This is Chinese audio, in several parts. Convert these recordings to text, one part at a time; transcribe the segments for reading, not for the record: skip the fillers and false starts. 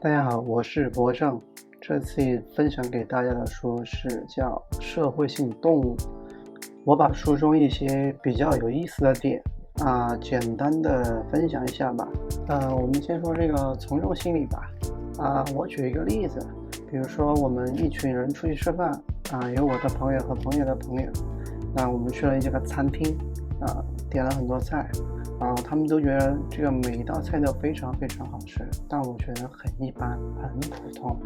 大家好，我是博正。这次分享给大家的书是叫《社会性动物》。我把书中一些比较有意思的点简单的分享一下吧。我们先说这个从众心理吧。我举一个例子，比如说我们一群人出去吃饭有我的朋友和朋友的朋友，那我们去了这个餐厅点了很多菜。他们都觉得这个每一道菜都非常非常好吃，但我觉得很一般，很普通，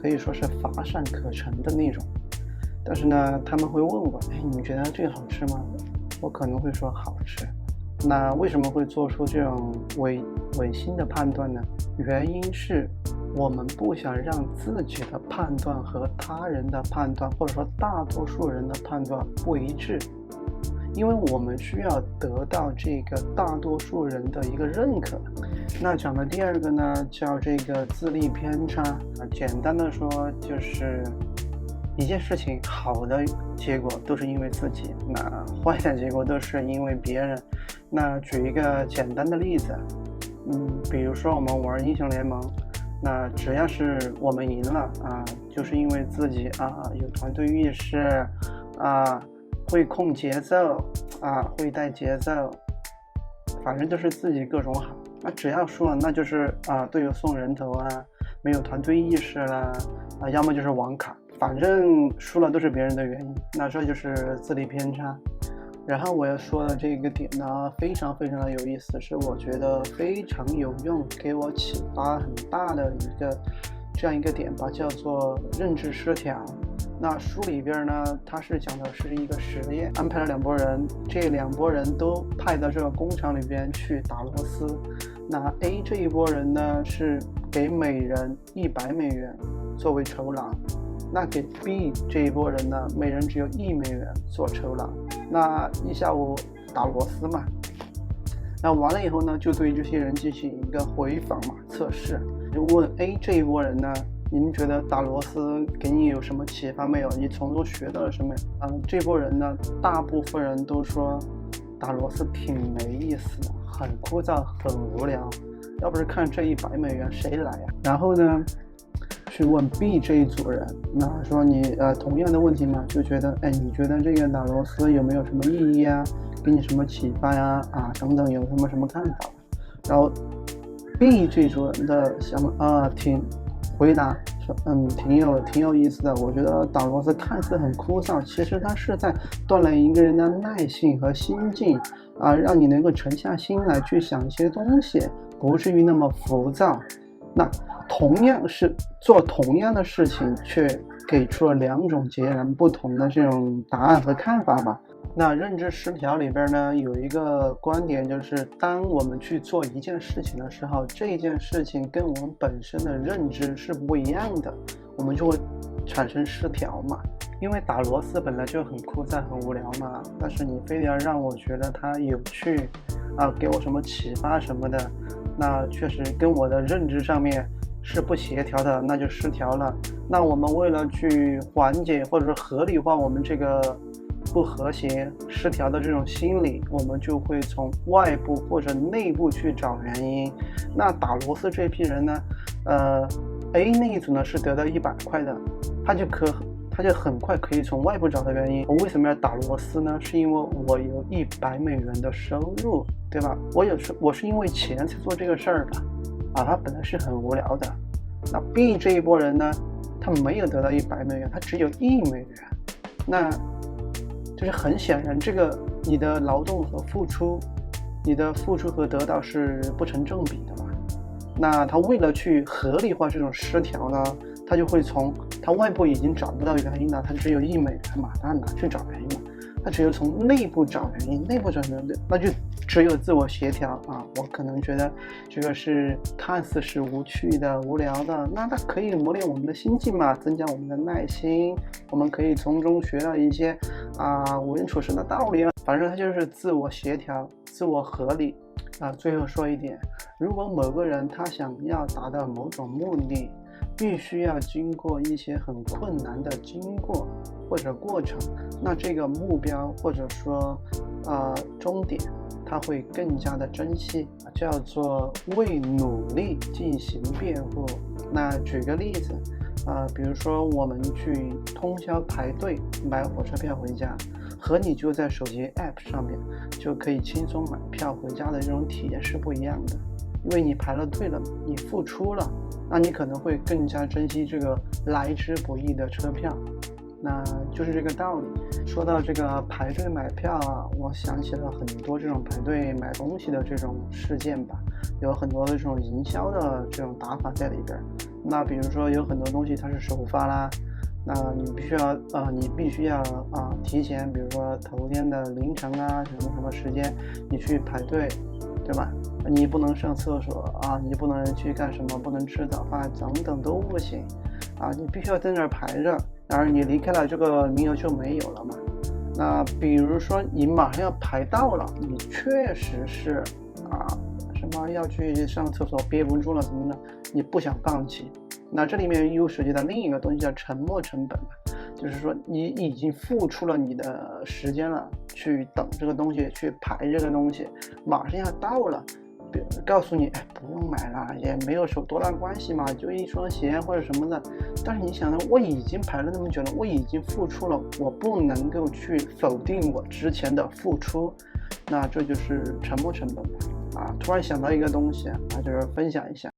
可以说是乏善可陈的那种。但是呢，他们会问我，你觉得这个好吃吗？我可能会说好吃。那为什么会做出这种违心的判断呢？原因是我们不想让自己的判断和他人的判断，或者说大多数人的判断不一致。因为我们需要得到这个大多数人的一个认可。那讲的第二个呢，叫这个自利偏差。简单的说，就是一件事情好的结果都是因为自己，那坏的结果都是因为别人。那举一个简单的例子，比如说我们玩英雄联盟，那只要是我们赢了就是因为自己有团队意识会控节奏会带节奏，反正就是自己各种好。那只要输了，那就是队友送人头没有团队意识了要么就是网卡，反正输了都是别人的原因。那这就是自利偏差。然后我要说的这个点呢，非常非常的有意思，是我觉得非常有用，给我启发很大的这样一个点吧，叫做认知失调。那书里边呢，它是讲的是一个实验，安排了2拨人，这2拨人都派到这个工厂里边去打螺丝。那 A 这一拨人呢，是给每人100美元作为酬劳，那给 B 这一拨人呢，每人只有1美元做酬劳。那一下午打螺丝嘛，那完了以后呢，就对这些人进行一个回访测试，就问 A 这一拨人呢，你们觉得打螺丝给你有什么启发没有？你从中学到了什么？这波人呢，大部分人都说打螺丝挺没意思的，很枯燥，很无聊。要不是看这100美元，谁来呀？然后呢，去问 B 这一组人，那说你同样的问题嘛，就觉得你觉得这个打螺丝有没有什么意义给你什么启发等等，有什么看法？然后 B 这组人的想法回答说挺有意思的。我觉得打螺丝看似很枯燥，其实它是在锻炼一个人的耐性和心境让你能够沉下心来去想一些东西，不至于那么浮躁。那同样是做同样的事情，却给出了2种截然不同的这种答案和看法吧。那认知失调里边呢，有一个观点，就是当我们去做一件事情的时候，这件事情跟我们本身的认知是不一样的，我们就会产生失调嘛。因为打螺丝本来就很枯燥很无聊嘛，但是你非得要让我觉得它有趣给我什么启发什么的，那确实跟我的认知上面是不协调的，那就失调了。那我们为了去缓解或者说合理化我们这个不和谐失调的这种心理，我们就会从外部或者内部去找原因。那打螺丝这批人呢A 那一组呢是得到100块的，他就很快可以从外部找到原因。我为什么要打螺丝呢？是因为我有100美元的收入，对吧？我是因为钱才做这个事儿的他本来是很无聊的。那 B 这一波人呢，他没有得到100美元，他只有1美元。那就是很显然，这个你的劳动和付出，你的付出和得到是不成正比的嘛。那他为了去合理化这种失调呢，他就会从他外部已经找不到原因了，他只有1美元嘛，他哪去找原因嘛？他只有从内部找原因，那就只有自我协调我可能觉得这个是看似是无趣的、无聊的，那它可以磨练我们的心境嘛，增加我们的耐心，我们可以从中学到一些为人处事的道理反正它就是自我协调、自我合理最后说一点，如果某个人他想要达到某种目的，必须要经过一些很困难的经过或者过程，那这个目标或者说终点他会更加的珍惜，叫做为努力进行辩护。那举个例子，比如说我们去通宵排队买火车票回家，和你就在手机 app 上面就可以轻松买票回家的这种体验是不一样的。因为你排了队了，你付出了，那你可能会更加珍惜这个来之不易的车票。那就是这个道理。说到这个排队买票啊，我想起了很多这种排队买东西的这种事件吧，有很多的这种营销的这种打法在里边。那比如说有很多东西它是首发啦，那你必须要提前，比如说头天的凌晨啊，什么时间你去排队，对吧？你不能上厕所啊，你不能去干什么，不能吃早饭等等都不行啊，你必须要在那儿排着，然而你离开了这个名额就没有了嘛。那比如说你马上要排到了，你确实是什么要去上厕所憋不住了什么的，你不想放弃。那这里面又涉及到另一个东西叫沉没成本嘛，就是说你已经付出了你的时间了，去等这个东西，去排这个东西，马上要到了，告诉你不用买了，也没有什么多大关系嘛，就一双鞋或者什么的。但是你想呢，我已经排了那么久了，我已经付出了，我不能够去否定我之前的付出，那这就是沉没成本吧。突然想到一个东西就是分享一下。